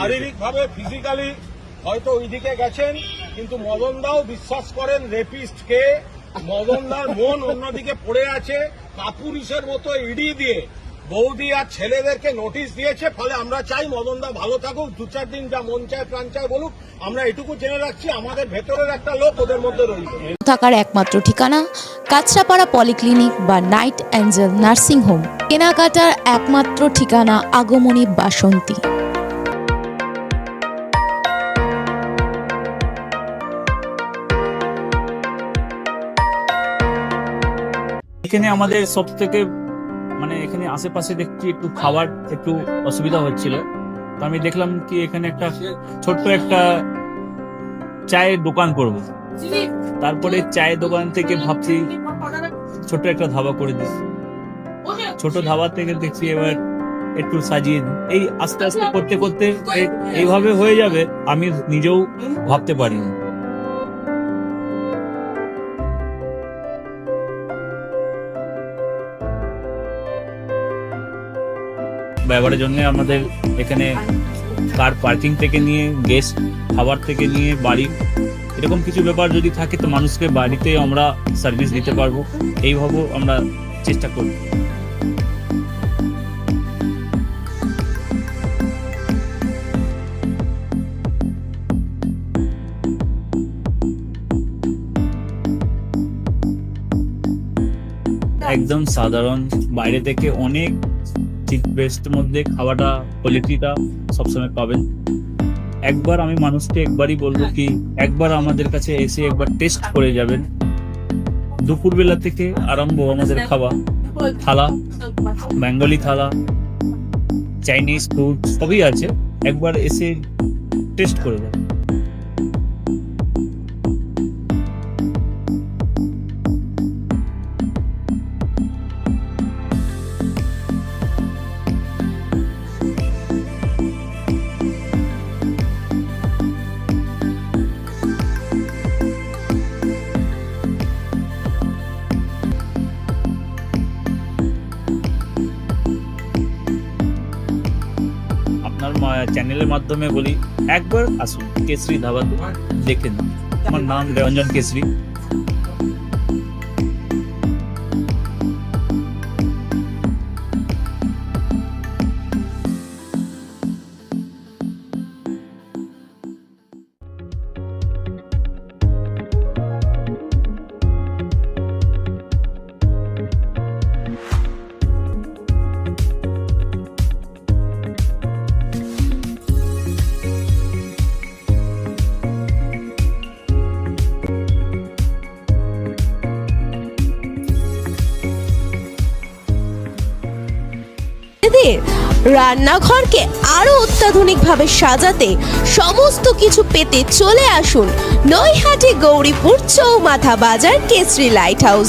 শারীরিকভাবে ফিজিক্যালি হয়তো ওইদিকে গেছেন, কিন্তু মদনদাও বিশ্বাস করেন রেপিস্টকে। মদনদার মন অন্যদিকে পড়ে আছে। কাপুরুষের মতো ইডি দিয়ে বৌদি আর ছেলেদেরকে নোটিশ দিয়েছে। ফলে আমরা চাই মদনদা ভালো থাকুক, 2-4 দিন যা মন চায় প্রাণ চায় বলুক। আমরা এটুকু জেনে রাখছি, আমাদের ভেতরের একটা লোক ওদের মধ্যে রয়েছে। থাকার একমাত্র ঠিকানা কাঁচরাপাড়া পলিক্লিনিক বা নাইট অ্যাঞ্জেল নার্সিং হোম। কেনাকাটার একমাত্র ঠিকানা আগমনী বাসন্তী। এখানে আমাদের সব থেকে এখানে আশেপাশে দেখছি একটু খাবার একটু অসুবিধা হচ্ছিল, তো আমি দেখলাম কি এখানে একটা ছোট্ট একটা চায়ের দোকান করব। তারপরে চায়ের দোকান থেকে ভাবছি ছোট্ট একটা ধাবা করে দিই। ছোট ধাবা থেকে দেখছি এবার একটু সাজিয়ে দিই। এই আস্তে আস্তে করতে করতে এইভাবে হয়ে যাবে আমি নিজেও ভাবতে পারিনি। ব্যবহারের জন্য আমাদের এখানে কার পার্কিং থেকে নিয়ে গেস্ট খাবার থেকে নিয়ে বাড়ি এরকম কিছু ব্যাপার যদি থাকে তো মানুষকে বাড়িতে আমরা সার্ভিস দিতে পারবো, এইভাবেও আমরা চেষ্টা করব। একদম সাধারণ, বাইরে থেকে অনেক চিপ বেস্টের মধ্যে খাওয়াটা কোয়ালিটিটা সবসময় পাবেন। একবার আমি মানুষকে একবারই বলবো কি একবার আমাদের কাছে এসে একবার টেস্ট করে যাবেন। দুপুরবেলা থেকে আরম্ভ আমাদের খাওয়া, থালা, বেঙ্গলি থালা, চাইনিজ ফুড সবই আছে, একবার এসে টেস্ট করে যাবেন। চ্যানেলের মাধ্যমে বলি একবার আসুন কেশরী ধাবাতে দেখেন। আমার নাম রঞ্জন কেশরী। রান্নাঘরকে আরো অত্যাধুনিকভাবে সাজাতে সমস্ত কিছু পেতে চলে আসুন নৈহাটি গৌরীপুর চৌমাথা বাজার কেশরী লাইট হাউস।